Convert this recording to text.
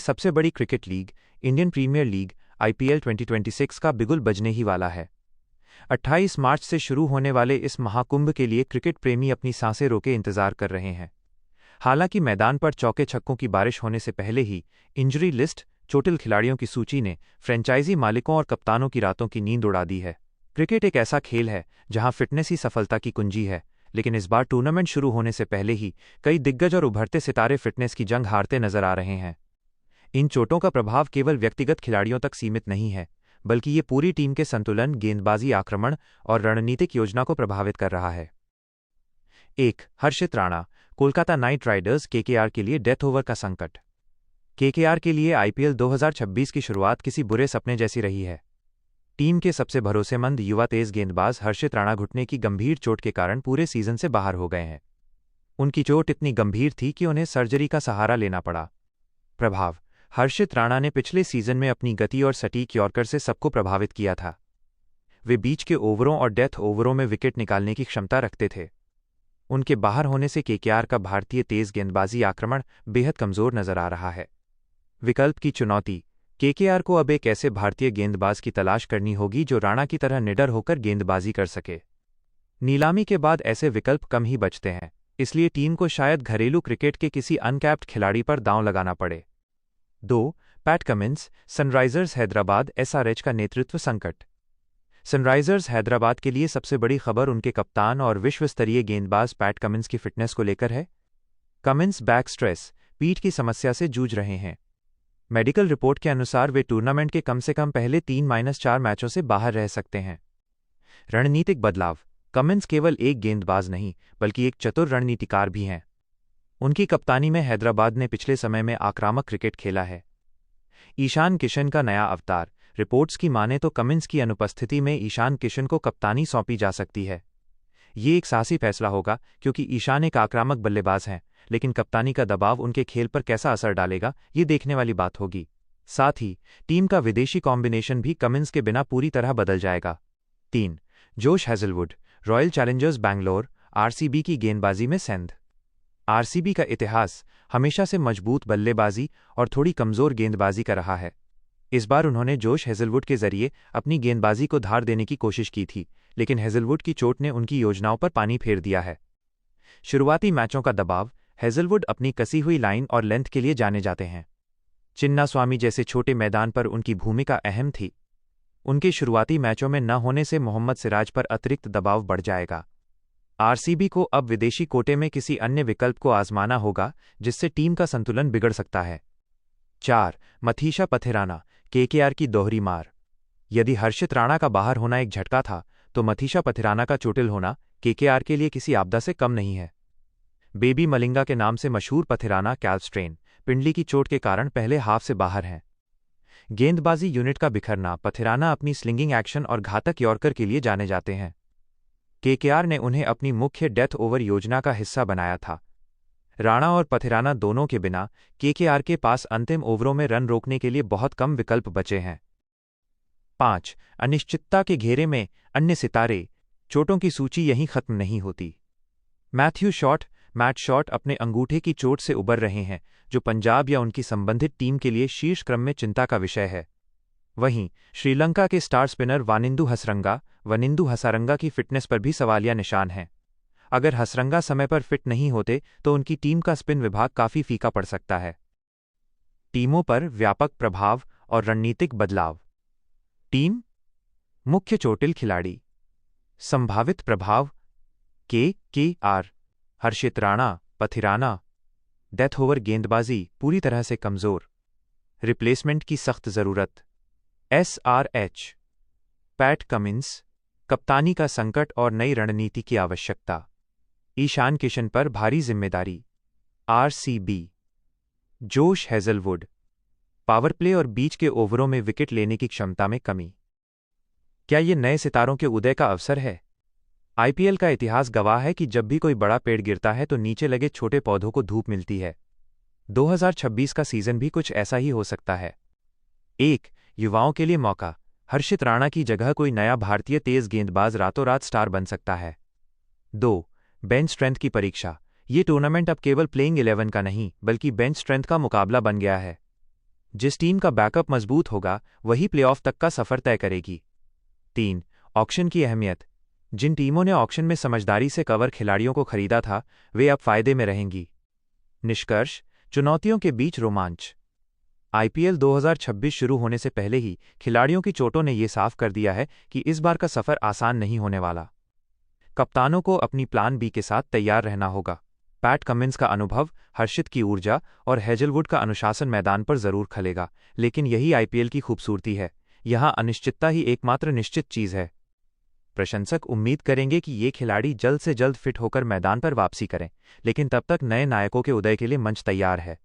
सबसे बड़ी cricket league Indian Premier League IPL 2026 का बिगुल बजने ही वाला है। 28 मार्च से शुरू होने वाले इस महाकुंभ के लिए क्रिकेट प्रेमी अपनी सांसें रोके इंतजार कर रहे हैं। हालांकि मैदान पर चौके छक्कों की बारिश होने से पहले ही इंजरी लिस्ट, चोटिल खिलाड़ियों की सूची ने फ्रेंचाइजी मालिकों और कप्तानों की रातों की नींद उड़ा दी है। क्रिकेट एक ऐसा खेल है जहां फिटनेस ही सफलता की कुंजी है, लेकिन इस बार टूर्नामेंट शुरू होने से पहले ही कई दिग्गज और उभरते सितारे फिटनेस की जंग हारते नजर आ रहे हैं। इन चोटों का प्रभाव केवल व्यक्तिगत खिलाड़ियों तक सीमित नहीं है, बल्कि ये पूरी टीम के संतुलन, गेंदबाजी, आक्रमण और रणनीतिक योजना को प्रभावित कर रहा है। 1. Harshit Rana, Kolkata Knight Riders KKR के लिए डेथ ओवर का संकट। केकेआर के लिए आईपीएल 2026 की शुरुआत किसी बुरे सपने जैसी रही है। टीम के सबसे भरोसेमंद युवा तेज गेंदबाज हर्षित राणा घुटने की गंभीर चोट के कारण पूरे सीजन से बाहर हो गए हैं। उनकी चोट इतनी गंभीर थी कि उन्हें सर्जरी का सहारा लेना पड़ा। प्रभाव: हर्षित राणा ने पिछले सीजन में अपनी गति और सटीक यॉर्कर से सबको प्रभावित किया था। वे बीच के ओवरों और डेथ ओवरों में विकेट निकालने की क्षमता रखते थे। उनके बाहर होने से केकेआर का भारतीय तेज गेंदबाजी आक्रमण बेहद कमजोर नजर आ रहा है। विकल्प की चुनौती: केकेआर को अब एक ऐसे भारतीय गेंदबाज की तलाश करनी होगी जो राणा की तरह निडर होकर गेंदबाजी कर सके। नीलामी के बाद ऐसे विकल्प कम ही बचते हैं, इसलिए टीम को शायद घरेलू क्रिकेट के किसी अनकैप्ड खिलाड़ी पर दांव लगाना पड़े। 2. PAT Cummins, Sunrisers Hyderabad SRH का नेतृत्व संकट। सनराइजर्स हैदराबाद के लिए सबसे बड़ी खबर उनके कप्तान और विश्वस्तरीय गेंदबाज पैट कमिंस की फिटनेस को लेकर है। कमिंस बैक स्ट्रेस, पीठ की समस्या से जूझ रहे हैं। मेडिकल रिपोर्ट के अनुसार वे टूर्नामेंट के कम से कम पहले 3-4 मैचों से बाहर रह सकते हैं। रणनीतिक बदलाव: कमिंस केवल एक गेंदबाज नहीं, बल्कि एक चतुर रणनीतिकार भी हैं। उनकी कप्तानी में हैदराबाद ने पिछले समय में आक्रामक क्रिकेट खेला है। ईशान किशन का नया अवतार: रिपोर्ट्स की माने तो कमिंस की अनुपस्थिति में ईशान किशन को कप्तानी सौंपी जा सकती है। ये एक साहसी फैसला होगा, क्योंकि ईशान एक आक्रामक बल्लेबाज हैं, लेकिन कप्तानी का दबाव उनके खेल पर कैसा असर डालेगा, ये देखने वाली बात होगी। साथ ही टीम का विदेशी कॉम्बिनेशन भी कमिंस के बिना पूरी तरह बदल जाएगा। 3. Josh Hazlewood, royal Challengers Bangalore RCB की गेंदबाजी में सेंध। आरसीबी का इतिहास हमेशा से मजबूत बल्लेबाजी और थोड़ी कमजोर गेंदबाजी का रहा है। इस बार उन्होंने जोश हेजलवुड के जरिए अपनी गेंदबाजी को धार देने की कोशिश की थी, लेकिन हेजलवुड की चोट ने उनकी योजनाओं पर पानी फेर दिया है। शुरुआती मैचों का दबाव: हेजलवुड अपनी कसी हुई लाइन और लेंथ के लिए जाने जाते हैं। चिन्नास्वामी जैसे छोटे मैदान पर उनकी भूमिका अहम थी। उनके शुरुआती मैचों में न होने से मोहम्मद सिराज पर अतिरिक्त दबाव बढ़ जाएगा। आरसीबी को अब विदेशी कोटे में किसी अन्य विकल्प को आजमाना होगा, जिससे टीम का संतुलन बिगड़ सकता है। 4. मथीशा पथिराना, केकेआर की दोहरी मार। यदि हर्षित राणा का बाहर होना एक झटका था, तो मथीशा पथिराना का चोटिल होना केकेआर के लिए किसी आपदा से कम नहीं है। बेबी मलिंगा के नाम से मशहूर पथिराना कैल्व स्ट्रेन, पिंडली की चोट के कारण पहले हाफ से बाहर हैं। गेंदबाजी यूनिट का बिखरना: पथिराना अपनी स्लिंगिंग एक्शन और घातक यॉर्कर के लिए जाने जाते हैं। केकेआर ने उन्हें अपनी मुख्य डेथ ओवर योजना का हिस्सा बनाया था। राणा और पथिराना दोनों के बिना केकेआर के पास अंतिम ओवरों में रन रोकने के लिए बहुत कम विकल्प बचे हैं। 5. अनिश्चितता के घेरे में अन्य सितारे, चोटों की सूची यहीं खत्म नहीं होती। मैट शॉट अपने अंगूठे की चोट से उबर रहे हैं, जो पंजाब या उनकी संबंधित टीम के लिए शीर्ष क्रम में चिंता का विषय है। वहीं श्रीलंका के स्टार स्पिनर वनिंदु हसारंगा की फिटनेस पर भी सवालिया निशान हैं। अगर हसरंगा समय पर फिट नहीं होते तो उनकी टीम का स्पिन विभाग काफी फीका पड़ सकता है। टीमों पर व्यापक प्रभाव और रणनीतिक बदलाव। टीम मुख्य चोटिल खिलाड़ी। संभावित प्रभाव: केकेआर, हर्षित राणा, पथिराना, डेथ ओवर गेंदबाजी पूरी तरह से कमजोर, रिप्लेसमेंट की सख्त जरूरत। एसआरएच, पैट कमिंस, कप्तानी का संकट और नई रणनीति की आवश्यकता। ईशान किशन पर भारी जिम्मेदारी। RCB, Josh Hazlewood, power play और बीच के ओवरों में विकेट लेने की क्षमता में कमी। क्या ये नए सितारों के उदय का अवसर है? आईपीएल का इतिहास गवाह है कि जब भी कोई बड़ा पेड़ गिरता है तो नीचे लगे छोटे पौधों को धूप मिलती है। 2026 का सीजन भी कुछ ऐसा ही हो सकता है। 1. युवाओं के लिए मौका: हर्षित राणा की जगह कोई नया भारतीय तेज गेंदबाज रातों रात स्टार बन सकता है। 2. बेंच स्ट्रेंथ की परीक्षा: ये टूर्नामेंट अब केवल प्लेइंग 11 का नहीं, बल्कि बेंच स्ट्रेंथ का मुकाबला बन गया है। जिस टीम का बैकअप मजबूत होगा वही प्लेऑफ तक का सफर तय करेगी। 3. ऑक्शन की अहमियत। जिन टीमों ने ऑक्शन में समझदारी से कवर खिलाड़ियों को खरीदा था वे अब फायदे में रहेंगी। निष्कर्ष, चुनौतियों के बीच रोमांच। आईपीएल 2026 शुरू होने से पहले ही खिलाड़ियों की चोटों ने यह साफ कर दिया है कि इस बार का सफर आसान नहीं होने वाला। कप्तानों को अपनी प्लान बी के साथ तैयार रहना होगा। पैट कमिंस का अनुभव, हर्षित की ऊर्जा और हेजलवुड का अनुशासन मैदान पर जरूर खलेगा, लेकिन यही आईपीएल की खूबसूरती है। यहां अनिश्चितता ही एकमात्र निश्चित चीज है। प्रशंसक उम्मीद करेंगे कि ये खिलाड़ी जल्द से जल्द फिट होकर मैदान पर वापसी करें, लेकिन तब तक नए नायकों के उदय के लिए मंच तैयार है।